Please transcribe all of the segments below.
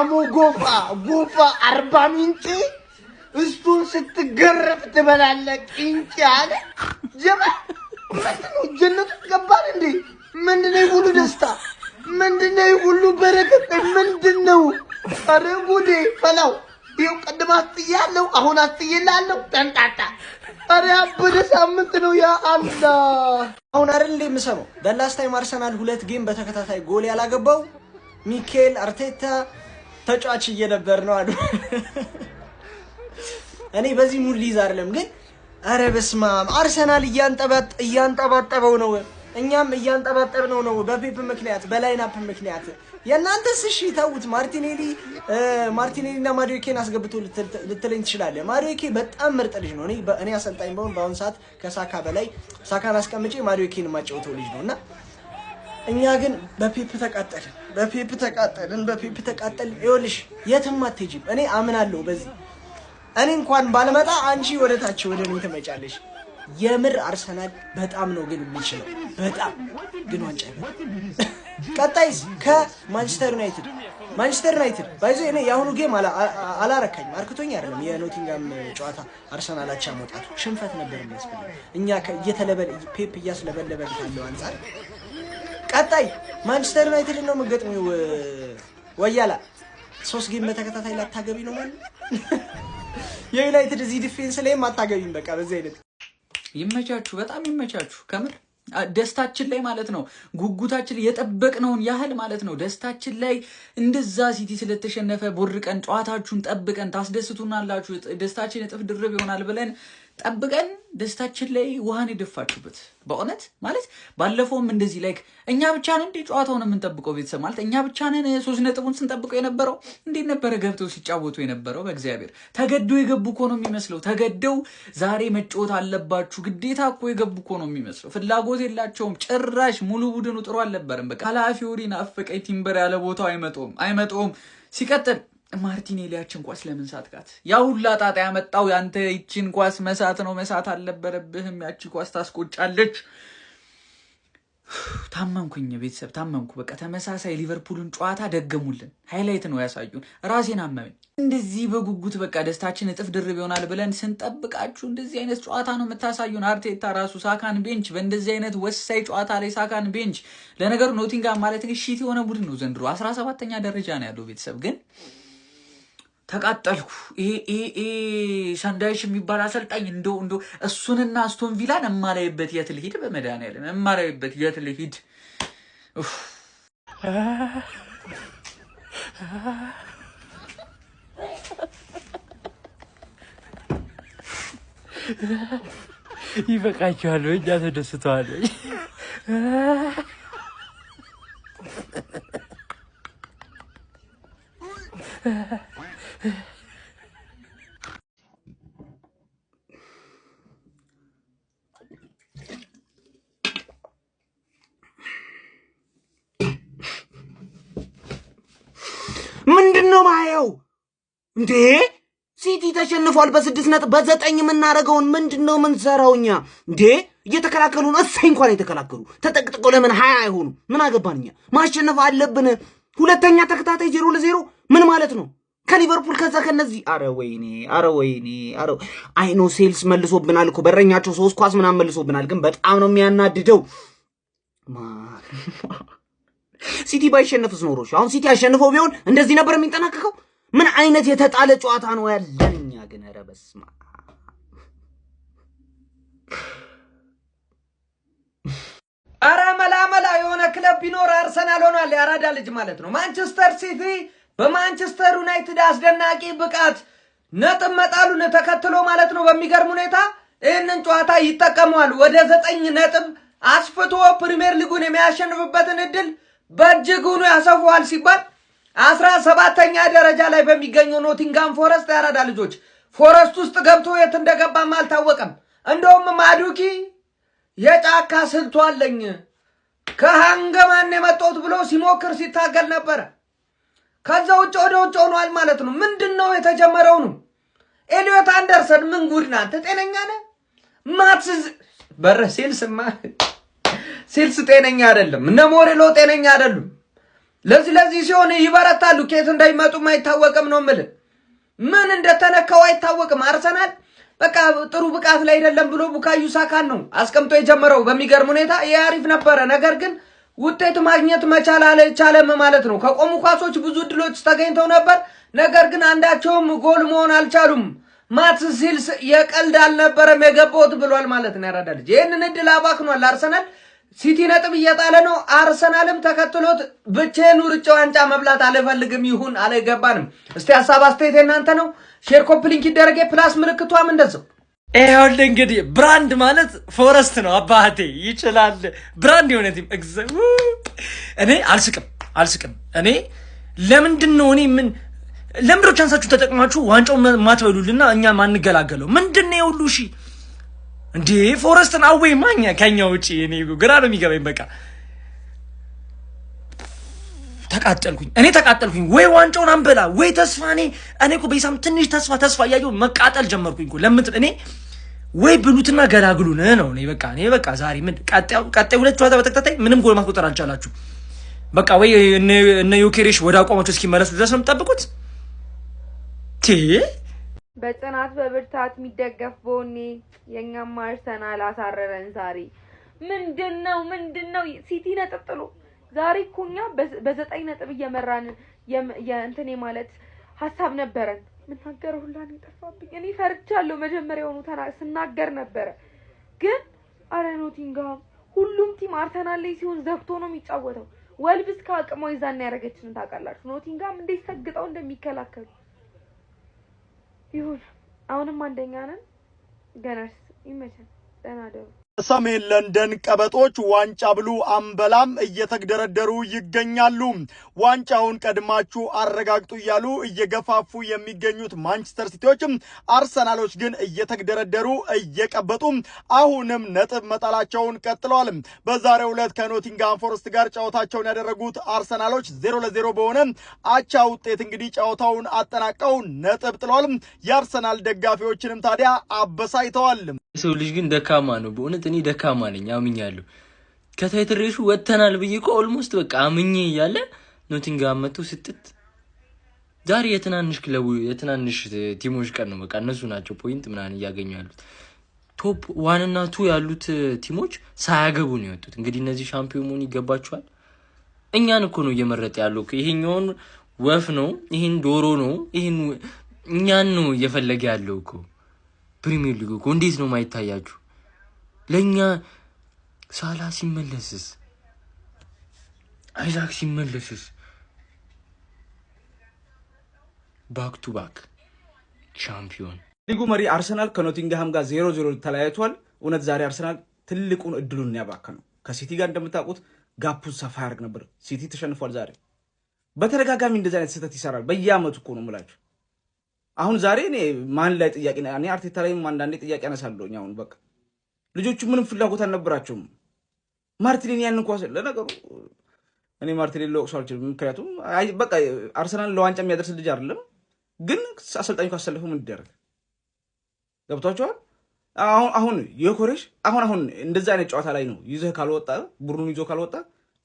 ጋሞ ጎፋ አርባ ምንጭ እሱን ስትገረፍ ትበላለህ ቂንጭ አለ ጀባ ምንድነው ጀነት ገባን እንዴ ምንድነው ሁሉ ደስታ ምንድነው ሁሉ በረከት ምንድነው ኧረ ጉዴ ፈላው ይው ቀድማ አጥያለሁ አሁን አጥይላለሁ ተንጣጣ ኧረ አበደ ሳምንት ነው ያ አላህ አሁን አይደል እንደምሰማው በላስት ታይም አርሰናል 2 ጌም በተከታታይ ጎል ያላገባው ሚኬል አርቴታ ተጫዋች እየነበር ነው አሉ እኔ በዚህ ሙድ ሊዝ አይደለም ግን አረ በስማም አርሰናል እያንጠባጠበው ነው እኛም እያንጠባጠብነው ነው በፔፕ ምክንያት በላይናፕ ምክንያት የናንተስ እሺ ታውት ማርቲኔሊና ማዱኬን አስገብቶ ልትለኝ ትችላለህ ማዱኬ በጣም ምርጥ ልጅ ነው እኔ አሰልጣኝ በአሁን ሰዓት ከሳካ በላይ ሳካን አስቀምጬ ማዱኬን ማጫወተው ልጅ ነውና እኛ ግን በፔፕ ተቃጠልን ይኸውልሽ የትም አትሄጂም እኔ አምናለሁ በዚህ እኔ እንኳን ባልመጣ አንቺ ወደታች ወደኔ ትመጫለሽ የምር አርሰናል በጣም ነው ግን የሚችለው በጣም ግን ዋንጫ ቀጣይስ ከማንቸስተር ዩናይትድ ባይዘ እኔ ያሁኑ ጌም አላረካኝ አርክቶኝ አይደለም የኖቲንጋም ጨዋታ አርሰናል አቻ መውጣቱ ሽንፈት ነበር የሚያስፈልግ እኛ ፔፕ እያስለበለበ ካለው አንፃር ቀጣይ ማንቸስተር ዩናይትድ ነው መገጥሚው ወያላ 3 ጌም በተከታታይ ላታገቢ ነው ማለት የዩናይትድ እዚህ ዲፌንስ ላይ ማታገቢም በቃ በዚህ አይነት ይመቻችሁ በጣም ይመቻችሁ ከምር ደስታችን ላይ ማለት ነው ጉጉታችን የጠበቅነውን ያህል ማለት ነው ደስታችን ላይ እንደዛ ሲቲ ስለተሸነፈ ቦርቀን ጨዋታችሁን ጠብቀን ታስደስቱናላችሁ ደስታችን እጥፍ ድርብ ይሆናል ብለን ጠብቀን ደስታችን ላይ ውሃን ይደፋችሁበት በእውነት ማለት ባለፈውም እንደዚህ ላይክ እኛ ብቻ ነን እንደ ጨዋታውን የምንጠብቀው ቤተሰብ ማለት እኛ ብቻ ነን 3 ነጥቡን ስንጠብቀው የነበረው እንዴት ነበር ገብተው ሲጫወቱ የነበረው በእግዚአብሔር ተገደው የገቡ እኮ ነው የሚመስለው ተገደው ዛሬ መጫወት አለባችሁ ግዴታ እኮ የገቡ እኮ ነው የሚመስለው ፍላጎት የላቸውም ጭራሽ ሙሉ ቡድኑ ጥሩ አልነበረም በቃ ኃላፊውሪን አፈቀይ ቲምበር ያለ ቦታው አይመጣውም ሲቀጥል ማርቲኔሊያችን ኳስ ለምን ሳትካት ያው ሁላ ጣጣ ያመጣው ያንተ ይችን ኳስ መሳት አልነበረብህም ያቺ ኳስ ታስቆጫለች ታመምኩኝ ቤተሰብ ታመምኩ በቃ ተመሳሳይ ሊቨርፑልን ጨዋታ ደገሙልን ሃይላይት ነው ያሳዩን ራሴን አመመኝ እንደዚህ በጉጉት በቃ ደስታችን እጥፍ ድርብ ይሆናል ብለን ስንጠብቃችሁ እንደዚህ አይነት ጨዋታ ነው የምታሳዩን አርቴታ ራሱ ሳካን ቤንች በእንደዚህ አይነት ወሳኝ ጨዋታ ላይ ሳካን ቤንች ለነገሩ ኖቲንጋም ማለት ግን ሺት የሆነ ቡድን ነው ዘንድሮ 17ኛ ደረጃ ነው ያለው ቤተሰብ ግን ተቃጠልኩ ይሄ ሳንዳይሽ የሚባል አሰልጣኝ እንደው እሱንና አስቶን ቪላን እማላይበት የት ልሂድ በመድኃኒዓለም እማላይበት የት ልሂድ ይበቃችኋል እኛ ተደስተዋል ምንድነው ማየው እንዴ ሲቲ ተሸንፏል በ6 ነጥብ በ9 የምናረገውን ምንድነው ምንሰራውኛ እንዴ እየተከላከሉ ነው እሰይ እንኳን የተከላከሉ ተጠቅጥቀው ለምን 20 አይሆኑ ምን አገባንኛ ማሸነፍ አለብን ሁለተኛ ተከታታይ 0-0 ምን ማለት ነው ከሊቨርፑል ከዛ ከነዚህ አረ ወይኔ አይኖ ሴልስ መልሶብናል እኮ በረኛቸው 3 ኳስ ምናምን መልሶብናል ግን በጣም ነው የሚያናድደው ሲቲ ባይሸነፍስ ኖሮሽ አሁን ሲቲ አሸንፈው ቢሆን እንደዚህ ነበር የሚንጠናቀቀው ምን አይነት የተጣለ ጨዋታ ነው ያለኛ ግን አረ በስማ አረ መላ የሆነ ክለብ ቢኖር አርሰናል ሆኗል ያራዳ ልጅ ማለት ነው ማንቸስተር ሲቲ በማንቸስተር ዩናይትድ አስደናቂ ብቃት ነጥብ መጣሉን ተከትሎ ማለት ነው በሚገርም ሁኔታ ይህንን ጨዋታ ይጠቀማሉ ወደ 9 ነጥብ አስፍቶ ፕሪሚየር ሊጉን የሚያሸንፍበትን እድል በእጅጉኑ ያሰፋዋል ሲባል 17ኛ ደረጃ ላይ በሚገኘው ኖቲንጋም ፎረስት ያራዳ ልጆች ፎረስት ውስጥ ገብቶ የት እንደገባም አልታወቀም እንደውም ማዱኪ የጫካ ስልቱ አለኝ ከሃንገማን የመጣሁት ብሎ ሲሞክር ሲታገል ነበር ከዛ ውጭ ሆኗል ማለት ነው ምንድነው የተጀመረው ነው ኤሊዮት አንደርሰን ምን ጉድ ናንተ ጤነኛ ነህ ማትስ በረሴልስማ ሴልስ ጤነኛ አይደለም እነ ሞሬሎ ጤነኛ አይደሉም ለዚህ ሲሆን ይበረታሉ። ከየት እንዳይመጡም አይታወቅም ነው የምልህ። ምን እንደተነካው አይታወቅም። አርሰናል በቃ ጥሩ ብቃት ላይ አይደለም ብሎ ቡካዮ ሳካን ነው አስቀምጦ የጀመረው በሚገርም ሁኔታ። ይሄ አሪፍ ነበረ፣ ነገር ግን ውጤት ማግኘት መቻል አልቻለም ማለት ነው። ከቆሙ ኳሶች ብዙ ድሎች ተገኝተው ነበር፣ ነገር ግን አንዳቸውም ጎል መሆን አልቻሉም። ማትስ ሂልስ የቀልድ አልነበረም የገባውት ብሏል ማለት ነው። ያራዳ ልጅ ይህንን እድል አባክኗል አርሰናል። ሲቲ ነጥብ እየጣለ ነው። አርሰናልም ተከትሎት ብቻዬን ሩጫ ዋንጫ መብላት አልፈልግም ይሁን አልገባንም። እስቲ ሐሳብ አስተያየት እናንተ ነው። ሼር ኮፒ ሊንክ ይደረግ፣ ፕላስ ምልክቷም እንደዛው። ይኸውልህ እንግዲህ ብራንድ ማለት ፎረስት ነው አባቴ ይችላል። ብራንድ የሆነ ቲም እኔ አልስቅም። እኔ ለምንድን ነው ለምንድነው ቻንሳችሁ ተጠቅማችሁ ዋንጫው ማትበሉልና እኛ ማንገላገለው? ምንድነው የሁሉ እሺ እንዴ? ፎረስትን አዌይ ማኛ ከኛ ውጪ እኔ ግራ ነው የሚገባኝ። በቃ ተቃጠልኩኝ። ወይ ዋንጫውን አንበላ ወይ ተስፋ እኔ እኮ በይሳም ትንሽ ተስፋ እያየሁ መቃጠል ጀመርኩኝ እኮ። ለምን እኔ ወይ ብሉትና ገላግሉን ነው እኔ በቃ ዛሬ ምን ቀጣይ ሁለት ጨዋታ በተከታታይ ምንም ጎል ማስቆጠር አልቻላችሁ። በቃ ወይ እነ ዮኬሬሽ ወደ አቋማቸው እስኪመለሱ ድረስ ነው የምትጠብቁት? በጽናት በብርታት የሚደገፍ ቦኔ የኛም አርሰናል አሳረረን ዛሬ። ምንድነው ሲቲ ነጥብ ጥሎ ዛሬ እኮ እኛ በ9 ነጥብ እየመራን የእንትኔ ማለት ሐሳብ ነበረን። ምናገር ሁላ ነው የጠፋብኝ። እኔ ፈርቻለሁ። መጀመሪያውኑ ስናገር ነበረ፣ ግን አረ ኖቲንግሃም ሁሉም ቲም አርሰናል ላይ ሲሆን ዘግቶ ነው የሚጫወተው። ወልብስ ከአቅሟ ይዛና ያረገችን ታውቃላችሁ። ኖቲንግሃም እንዴት ሰግጠው እንደሚከላከሉ ይሁን። አሁንም አንደኛ ነን። ገናስ ይመቸን። ደህና ደሩ። ሰሜን ለንደን ቀበጦች ዋንጫ ብሉ አንበላም እየተግደረደሩ ይገኛሉ። ዋንጫውን ቀድማችሁ አረጋግጡ እያሉ እየገፋፉ የሚገኙት ማንቸስተር ሲቲዎች፣ አርሰናሎች ግን እየተግደረደሩ እየቀበጡ አሁንም ነጥብ መጣላቸውን ቀጥለዋል። በዛሬው ዕለት ከኖቲንግሃም ፎረስት ጋር ጨዋታቸውን ያደረጉት አርሰናሎች 0-0 በሆነ አቻ ውጤት እንግዲህ ጨዋታውን አጠናቀው ነጥብ ጥለዋል። የአርሰናል ደጋፊዎችንም ታዲያ አበሳይተዋል። ሰው ልጅ ግን ደካማ ነው በእውነት። እኔ ደካማ ነኝ አምኛለሁ። ከታይትል ሬሱ ወጥተናል ብዬ እኮ ኦልሞስት በቃ አምኜ እያለ ኖቲንግሃም መጥቶ ስጥት። ዛሬ የትናንሽ ቲሞች ቀን ነው። በቃ እነሱ ናቸው ፖይንት ምናምን እያገኙ ያሉት። ቶፕ 1 እና 2 ያሉት ቲሞች ሳያገቡ ነው የወጡት። እንግዲህ እነዚህ ሻምፒዮን መሆን ይገባቸዋል። እኛን እኮ ነው እየመረጠ ያለው። ይሄኛውን ወፍ ነው፣ ይሄን ዶሮ ነው፣ ይሄን እኛን ነው እየፈለገ ያለው እኮ። ፕሪሚየር ሊግ እኮ እንዴት ነው ማይታያችሁ? ለኛ ሳላ ሲመለስስ፣ አይዛክ ሲመለስስ፣ ባክ ቱ ባክ ቻምፒዮን። ሊጉ መሪ አርሰናል ከኖቲንግሃም ጋር 0-0 ተለያይቷል። እውነት ዛሬ አርሰናል ትልቁን እድሉን ያባከነው። ከሲቲ ጋር እንደምታውቁት ጋፑን ሰፋ ያደርግ ነበር። ሲቲ ተሸንፏል። ዛሬ በተደጋጋሚ እንደዚህ አይነት ስህተት ይሰራል። በየአመቱ እኮ ነው የምላችሁ። አሁን ዛሬ እኔ ማን ላይ ጥያቄ እኔ አርቴታ ላይም አንዳንዴ ጥያቄ አነሳለሁ። አሁን በቃ ልጆቹ ምንም ፍላጎት አልነበራቸውም። ማርቲኔሊ ያን እንኳን ለነገሩ እኔ ማርቲኔሊ ለወቅሱ አልችልም። ምክንያቱም በቃ አርሰናል ለዋንጫ የሚያደርስ ልጅ አይደለም። ግን አሰልጣኙ ካሰለፈው ምን ይደረግ? ገብቷቸዋል። አሁን የኮሬሽ አሁን እንደዛ አይነት ጨዋታ ላይ ነው ይዘህ ካልወጣ ቡድኑን ይዞ ካልወጣ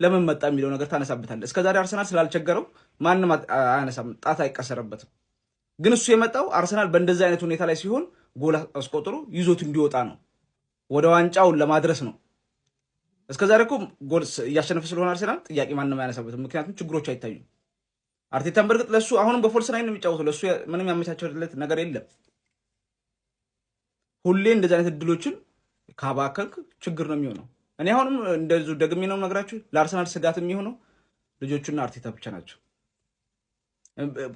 ለምን መጣ የሚለው ነገር ታነሳበታለህ። እስከዛሬ አርሰናል ስላልቸገረው ማንም አያነሳም፣ ጣት አይቀሰርበትም። ግን እሱ የመጣው አርሰናል በእንደዚህ አይነት ሁኔታ ላይ ሲሆን ጎል አስቆጥሮ ይዞት እንዲወጣ ነው፣ ወደ ዋንጫውን ለማድረስ ነው። እስከዛሬ እኮ ጎል እያሸነፈ ስለሆነ አርሰናል ጥያቄ ማንም አያነሳበትም፣ ምክንያቱም ችግሮች አይታዩም። አርቴታን በርግጥ ለሱ አሁንም በፎልስ ናይን ነው የሚጫወተው፣ ለሱ ምንም ያመቻቸለት ነገር የለም። ሁሌ እንደዚህ አይነት እድሎችን ካባከልክ ችግር ነው የሚሆነው። እኔ አሁንም እንደዚሁ ደግሜ ነው ነገራችሁ፣ ለአርሰናል ስጋት የሚሆነው ልጆቹና አርቴታ ብቻ ናቸው።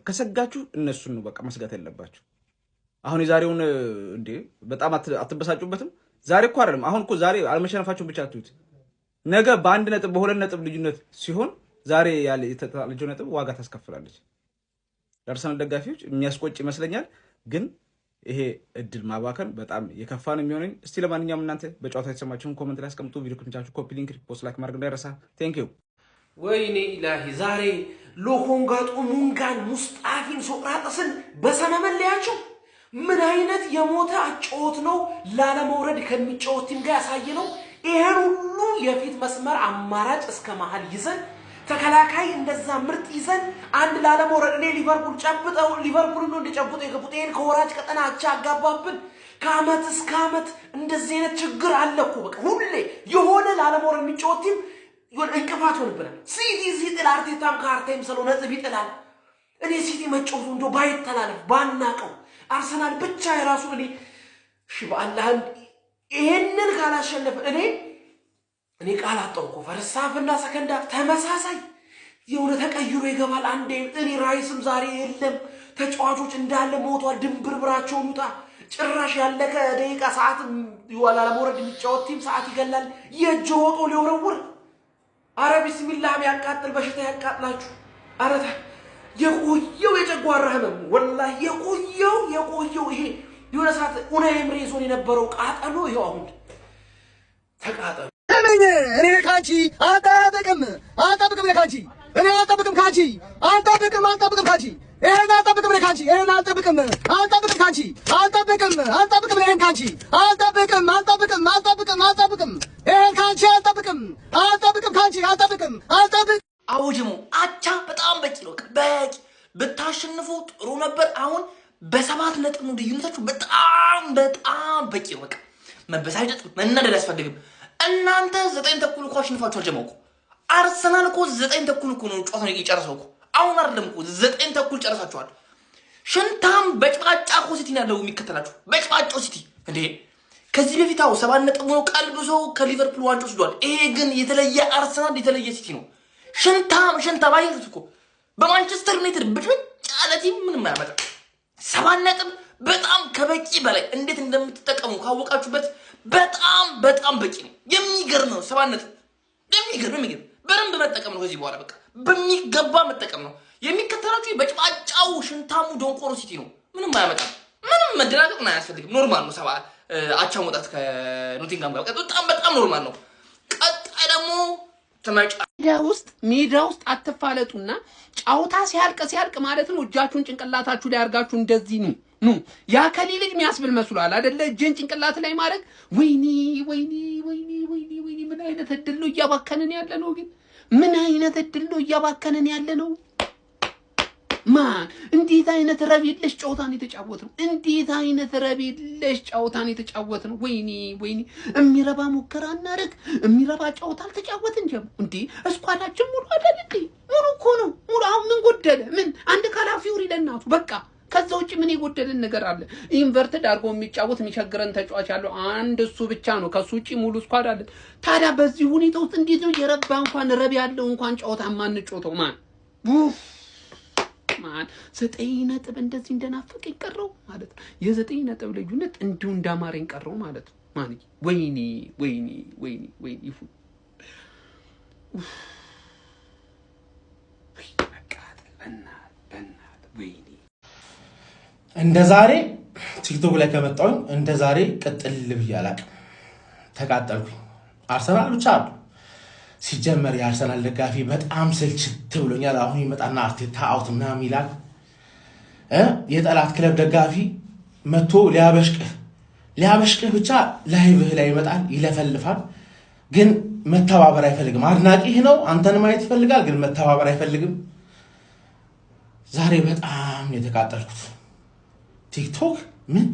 ከሰጋችሁ እነሱን ነው በቃ መስጋት ያለባችሁ። አሁን የዛሬውን እንዴ በጣም አትበሳጩበትም? ዛሬ እኮ አይደለም አሁን እኮ ዛሬ አለመሸነፋችሁን ብቻ አትዩት። ነገ በ1 ነጥብ በ2 ነጥብ ልዩነት ሲሆን ዛሬ ያለ የተጣለችው ነጥብ ዋጋ ታስከፍላለች። ለአርሰናል ደጋፊዎች የሚያስቆጭ ይመስለኛል፣ ግን ይሄ እድል ማባከን በጣም የከፋ ነው የሚሆነኝ። እስቲ ለማንኛውም እናንተ በጨዋታ የተሰማችሁን ኮሜንት ላይ አስቀምጡ። ቪዲዮ ከተመቻችሁ ኮፒ ሊንክ፣ ፖስት፣ ላይክ ማድረግ እንዳይረሳ። ቴንክ ዩ። ወይኔ ኢላሂ ዛሬ ሎኮንጋጦ ሙንጋን ሙስጣፊን ሶቅራጥስን በሰመመን ሊያቸው ምን አይነት የሞተ አጫወት ነው! ላለመውረድ ከሚጫወት ቲም ጋር ያሳየ ነው። ይሄን ሁሉ የፊት መስመር አማራጭ እስከ መሃል ይዘን ተከላካይ እንደዛ ምርጥ ይዘን አንድ ላለመውረድ እኔ ሊቨርፑል ጨብጠው ሊቨርፑል ነው እንደጨብጠው የገቡት ይሄን ከወራጅ ቀጠና አቻ አጋባብን ከአመት እስከ አመት እንደዚህ አይነት ችግር አለ እኮ በቃ ሁሌ የሆነ ላለመውረድ የሚጫወት ቲም ይሁን እንቅፋት ሆነብናል ሲቲ ሲጥል አርቴታም ካርታይም ሰሎ ነጥብ ይጥላል እኔ ሲቲ መጫወቱ እንደው ባይተላለፍ ባናቀው አርሰናል ብቻ የራሱ እሺ በአላህ ይሄንን ካላሸነፈ እኔ ቃል አጣውኩ ፈርሳፍና ሰከንዳ ተመሳሳይ የሆነ ተቀይሮ ይገባል አንዴ እኔ ራይስም ዛሬ የለም ተጫዋቾች እንዳለ ሞቷል ድንብርብራቸው ሙታ ጭራሽ ያለከ ደቂቃ ሰዓት ይዋላ ለሞረድ የሚጫወት ቲም ሰዓት ይገላል የጆቶ ሊወረውር አረ ቢስሚላህ ያቃጥል በሽታ ያቃጥላችሁ አረ የቆየው የጨጓራ ህመም ወላሂ የቆየው ይሄ የሆነ ሰዓት ኡናይ ኤምሬ ዞን የነበረው ቃጠሎ ይኸው አሁን ተቃጠሎ እኔ ካንቺ አልጠብቅም ካንቺ እኔ አልጠብቅም ካንቺ አልጠብቅም ካንቺ ይሄን አልጠብቅም ካንቺ ይሄን አልጠብቅም ካንቺ አልጠብቅም ይሄን ካንቺ አልጠብቅም ይሄን ካንቺ አልጠብቅም ካንቺ አልጠብቅም አውጅሙ አቻ በጣም በቂ ነው በቂ ብታሸንፉ ጥሩ ነበር አሁን በሰባት ነጥብ ነው ልዩነታችሁ በጣም በቂ ነው በቃ መበሳጨት መናደድ ያስፈልግም እናንተ 9 ተኩል እኮ አሸንፋችሁ አልጀመቁ አርሰናል እኮ 9 ተኩል እኮ ነው ጨዋታውን እየጨረሰው እኮ አሁን አይደለም እኮ 9 ተኩል ጨረሳችኋል ሽንታም በጭባጫ እኮ ሲቲ ነው የሚከተላችሁ በጭባጫ ሲቲ እንዴ ከዚህ በፊት 7 ነጥብ ነው ቀልብሶ ከሊቨርፑል ዋንጫ ወስዷል ይሄ ግን የተለየ አርሰናል የተለየ ሲቲ ነው ሽንታም አይተት እኮ በማንቸስተር ዩናይትድ ብቻለቲ ምንም አያመጣ 7 ነጥብ በጣም ከበቂ በላይ እንዴት እንደምትጠቀሙ ካወቃችሁበት በጣም በቂ ነው የሚገርም ነው 7 ነጥብ የሚገርም በደንብ መጠቀም ነው ከዚህ በኋላ በቃ በሚገባ መጠቀም ነው የሚከተላችሁ በጭባጫው ሽንታሙ ዶንቆሮ ሲቲ ነው ምንም አያመጣም ምንም መደናገጥ ነው አያስፈልግም ኖርማል ነው 7 አቻ መውጣት ከኖቲንጋም ጋር በጣም ኖርማል ነው ቀጣይ ደግሞ ሜዳ ውስጥ አትፋለጡና ጫውታ ሲያልቅ ማለት ነው እጃችሁን ጭንቅላታችሁ ላይ አርጋችሁ እንደዚህ ነው ያ ከሊ ልጅ የሚያስብል መስሏል አይደለ እጅን ጭንቅላት ላይ ማድረግ ወይኔ ምን አይነት እድል ነው እያባከነን ያለ ነው ግን ምን አይነት እድል ነው እያባከነን ያለ ነው ማን እንዴት አይነት ረቢለሽ ጫውታን የተጫወትን ወይኔ እሚረባ ሙከራ እናረግ እሚረባ ጫውታ አልተጫወትን ጀም እንዴ እስኳዳችን ሙሉ አይደል እንዴ ሙሉ እኮ ነው ሙሉ አሁን ምን ጎደለ ምን አንድ ካላፊውሪ ለናቱ በቃ ከዛ ውጪ ምን ይጎደልን ነገር አለ ኢንቨርትድ አድርጎ የሚጫወት የሚቸግረን ተጫዋች ያለው አንድ እሱ ብቻ ነው ከሱ ውጪ ሙሉ ስኳድ አለ ታዲያ በዚህ ሁኔታ ውስጥ እንዴት ነው የረባ እንኳን ረብ ያለው እንኳን ጫውታ ማንጮተው ማን 9 ነጥብ እንደዚህ እንደናፈቀኝ ቀረው ማለት ነው የ9 ነጥብ ልዩነት እንዲሁ እንዳማረኝ ቀረው ማለት ነው ማን ወይኔ ይፉ በእናት ወይኔ እንደ ዛሬ ቲክቶክ ላይ ከመጣሁኝ እንደ ዛሬ ቀጥል ብዬ አላቅም ተቃጠልኩኝ አርሰናል ብቻ አይደል ሲጀመር የአርሰናል ደጋፊ በጣም ስልችት ብሎኛል አሁን ይመጣና አርቴታ አውት ምናምን ይላል የጠላት ክለብ ደጋፊ መጥቶ ሊያበሽቅህ ብቻ ላይቭህ ላይ ይመጣል ይለፈልፋል ግን መተባበር አይፈልግም አድናቂህ ነው አንተን ማየት ይፈልጋል ግን መተባበር አይፈልግም ዛሬ በጣም የተቃጠልኩት ቲክቶክ ምን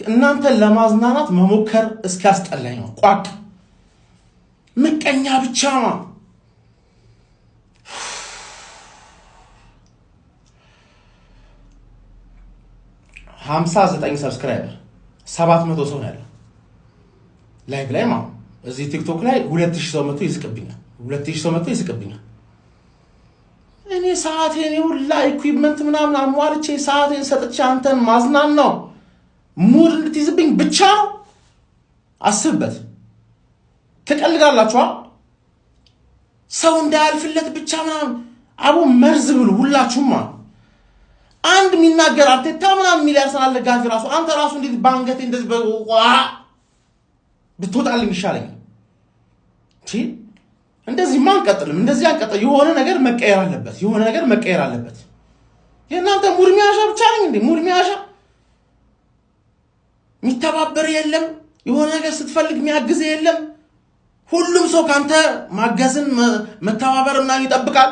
እናንተን ለማዝናናት መሞከር እስካስጠላኝ ነው ቋቅ ምቀኛ ብቻ ነው 59 ሰብስክራይበር 700 ሰው ነው ያለው ላይቭ ላይ ማለት እዚህ ቲክቶክ ላይ 2000 ሰው መጥቶ ይስቅብኛል እኔ ሰዓቴን ሁላ ኢኩዊፕመንት ምናምን አሟልቼ ሰዓቴን ሰጥቼ አንተን ማዝናን ነው ሙድ እንድትይዝብኝ ብቻ አስብበት ተቀልጋላችሁ ሰው እንዳያልፍለት ብቻ ምናምን አቡ መርዝ ብሉ ሁላችሁም አንድ ሚናገር አርቴታ ምናምን ሚል ያርሰናል ደጋፊ ራሱ አንተ ራሱ እንዴት ባንገቴ እንደዚህ በቋ ብትወጣልኝ ይሻለኛል እንደዚህ ማን ቀጥልም እንደዚህ አንቀጥል የሆነ ነገር መቀየር አለበት የእናንተ ሙርሚያሻ ብቻ ነኝ እንዴ ሙርሚያሻ የሚተባበር የለም የሆነ ነገር ስትፈልግ የሚያግዝ የለም ሁሉም ሰው ካንተ ማገዝን መተባበር ምናምን ይጠብቃል